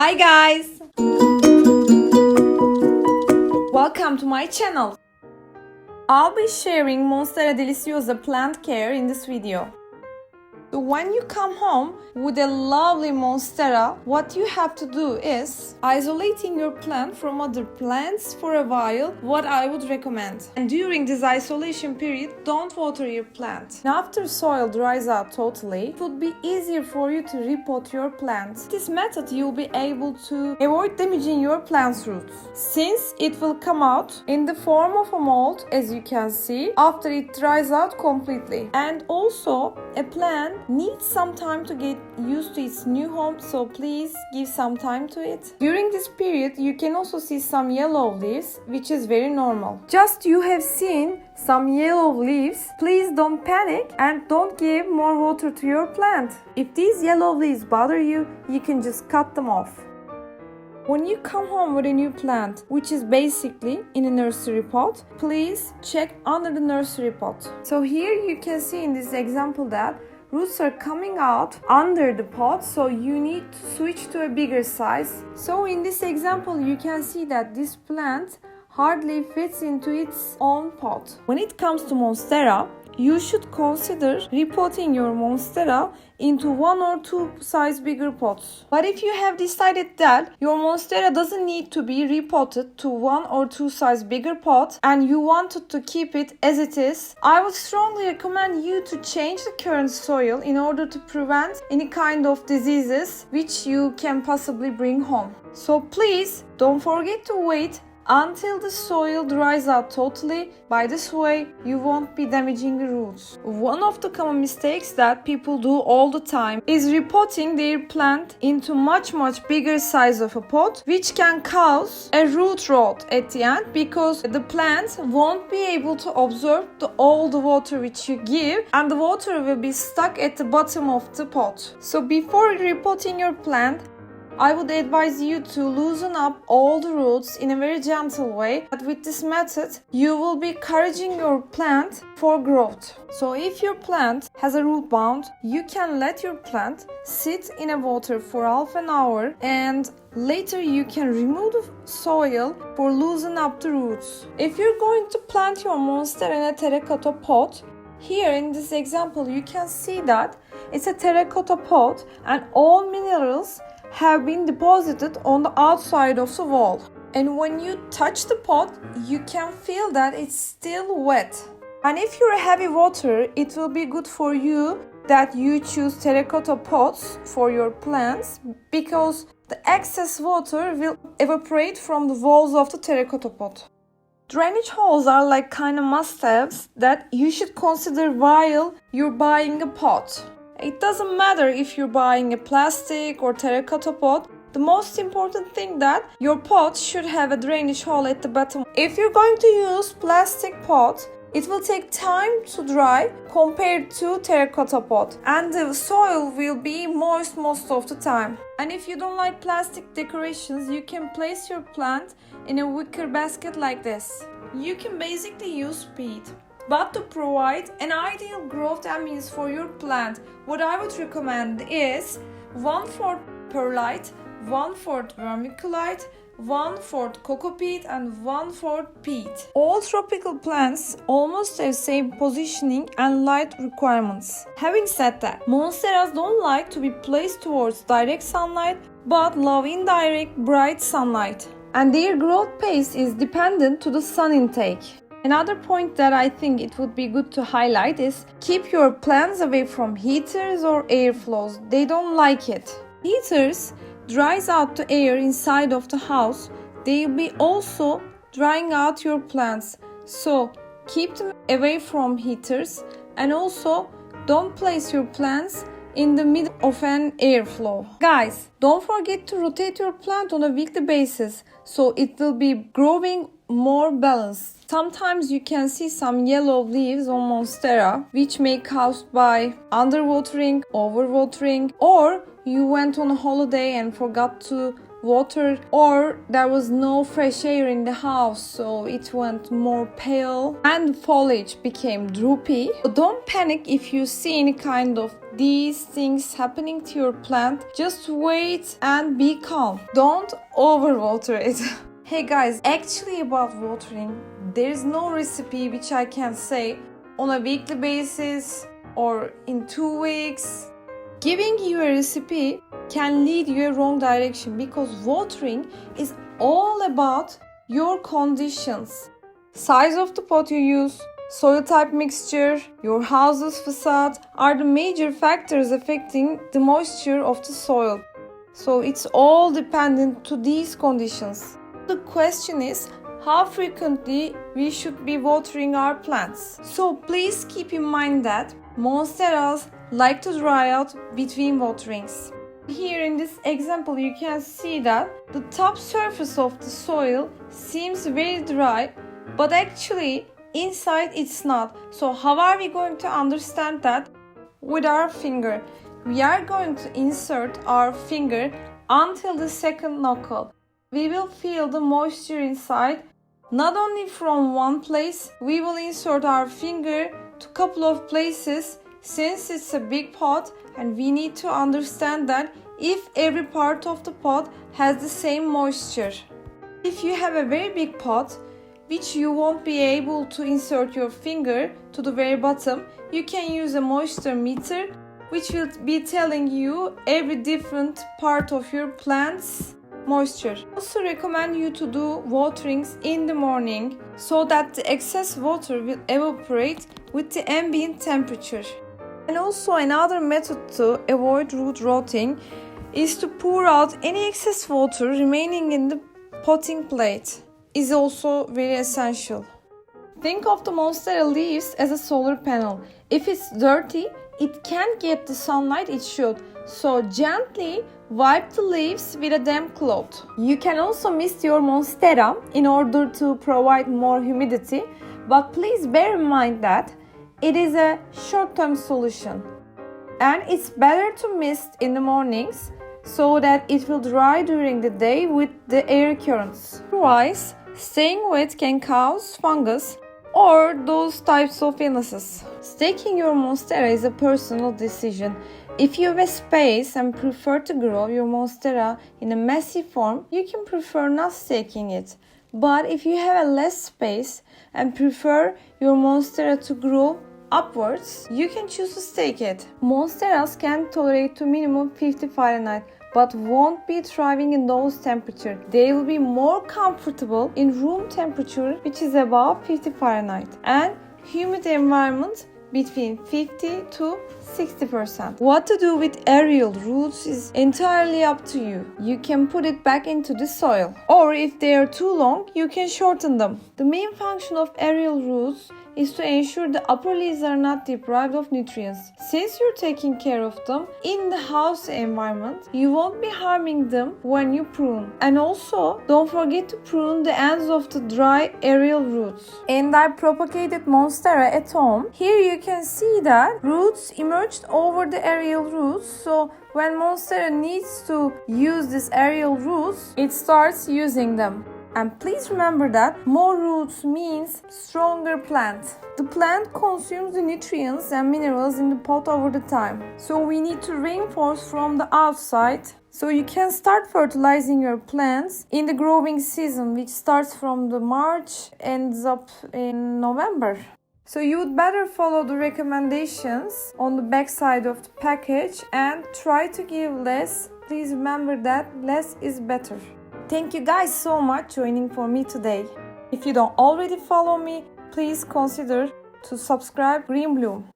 Hi guys! Welcome to my channel. I'll be sharing Monstera Deliciosa plant care in this video. So when you come home with a lovely Monstera, what you have to do is isolating your plant from other plants for a while, what I would recommend. And during this isolation period, don't water your plant. And after soil dries out totally, it would be easier for you to repot your plant. With this method, you'll be able to avoid damaging your plant's roots, since it will come out in the form of a mold, as you can see, after it dries out completely. And also, a plant needs some time to get used to its new home, so please give some time to it. During this period, you can also see some yellow leaves, which is very normal. Just you have seen some yellow leaves, please don't panic and don't give more water to your plant. If these yellow leaves bother you, you can just cut them off. When you come home with a new plant, which is basically in a nursery pot, please check under the nursery pot. So here you can see in this example that roots are coming out under the pot, so you need to switch to a bigger size. So in this example, you can see that this plant hardly fits into its own pot. When it comes to Monstera, you should consider repotting your Monstera into 1 or 2 size bigger pots. But if you have decided that your Monstera doesn't need to be repotted to 1 or 2 size bigger pot and you wanted to keep it as it is, I would strongly recommend you to change the current soil in order to prevent any kind of diseases which you can possibly bring home. So please don't forget to wait until the soil dries out totally. By this way, you won't be damaging the roots. One of the common mistakes that people do all the time is repotting their plant into much bigger size of a pot, which can cause a root rot at the end because the plant won't be able to absorb all the water which you give, and the water will be stuck at the bottom of the pot. So before repotting your plant, I would advise you to loosen up all the roots in a very gentle way. But with this method, you will be encouraging your plant for growth. So if your plant has a root bound, you can let your plant sit in a water for half an hour and later you can remove the soil for loosen up the roots. If you're going to plant your Monstera in a terracotta pot, here in this example you can see that it's a terracotta pot and all minerals have been deposited on the outside of the wall. And when you touch the pot, you can feel that it's still wet. And if you're a heavy water, it will be good for you that you choose terracotta pots for your plants because the excess water will evaporate from the walls of the terracotta pot. Drainage holes are like kind of must-haves that you should consider while you're buying a pot. It doesn't matter if you're buying a plastic or terracotta pot. The most important thing that your pot should have a drainage hole at the bottom. If you're going to use plastic pot, it will take time to dry compared to terracotta pot, and the soil will be moist most of the time. And if you don't like plastic decorations, you can place your plant in a wicker basket like this. You can basically use peat. But to provide an ideal growth ambience for your plant, what I would recommend is 1/4 perlite, 1/4 vermiculite, 1/4 coco peat and 1/4 peat. All tropical plants almost have same positioning and light requirements. Having said that, Monsteras don't like to be placed towards direct sunlight but love indirect bright sunlight. And their growth pace is dependent to the sun intake. Another point that I think it would be good to highlight is keep your plants away from heaters or airflows. They don't like it. Heaters dries out the air inside of the house. They will be also drying out your plants. So keep them away from heaters and also don't place your plants in the middle of an airflow. Guys, don't forget to rotate your plant on a weekly basis so it will be growing more balanced. Sometimes you can see some yellow leaves on Monstera, which may be caused by underwatering, overwatering, or you went on a holiday and forgot to water, or there was no fresh air in the house, so it went more pale and foliage became droopy. So don't panic if you see any kind of these things happening to your plant. Just wait and be calm. Don't overwater it. Hey guys, actually about watering, there is no recipe which I can say on a weekly basis or in 2 weeks. Giving you a recipe can lead you a wrong direction because watering is all about your conditions. Size of the pot you use, soil type mixture, your house's facade are the major factors affecting the moisture of the soil. So it's all dependent to these conditions. The question is how frequently we should be watering our plants. So please keep in mind that monsteras like to dry out between waterings. Here in this example you can see that the top surface of the soil seems very dry, but actually inside it's not. So how are we going to understand that? With our finger. We are going to insert our finger until the second knuckle. We will feel the moisture inside. Not only from one place, we will insert our finger to a couple of places since it's a big pot, and we need to understand that if every part of the pot has the same moisture. If you have a very big pot, which you won't be able to insert your finger to the very bottom, you can use a moisture meter which will be telling you every different part of your plant's moisture. I also recommend you to do waterings in the morning so that the excess water will evaporate with the ambient temperature. And also another method to avoid root rotting is to pour out any excess water remaining in the potting plate. Is also very essential. Think of the monstera leaves as a solar panel. If it's dirty, it can't get the sunlight it should. So gently wipe the leaves with a damp cloth. You can also mist your monstera in order to provide more humidity, but please bear in mind that it is a short-term solution. And it's better to mist in the mornings so that it will dry during the day with the air currents. Otherwise, staying wet can cause fungus or those types of illnesses. Staking your monstera is a personal decision. If you have a space and prefer to grow your monstera in a messy form, you can prefer not staking it. But if you have a less space and prefer your monstera to grow upwards, you can choose to stake it. Monsteras can tolerate to minimum 50 Fahrenheit, but won't be thriving in those temperatures. They will be more comfortable in room temperature, which is about 50 Fahrenheit, and humid environment between 50 to 60%. What to do with aerial roots is entirely up to you. You can put it back into the soil, or if they are too long, you can shorten them. The main function of aerial roots is to ensure the upper leaves are not deprived of nutrients. Since you're taking care of them in the house environment, you won't be harming them when you prune. And also, don't forget to prune the ends of the dry aerial roots. And I propagated monstera at home. Here you can see that roots emerged over the aerial roots. So when monstera needs to use these aerial roots, it starts using them. And please remember that more roots means stronger plant. The plant consumes the nutrients and minerals in the pot over the time. So we need to reinforce from the outside. So you can start fertilizing your plants in the growing season, which starts from the March, ends up in November. So you would better follow the recommendations on the back side of the package and try to give less. Please remember that less is better. Thank you guys so much joining for me today. If you don't already follow me, please consider to subscribe Green Bloom.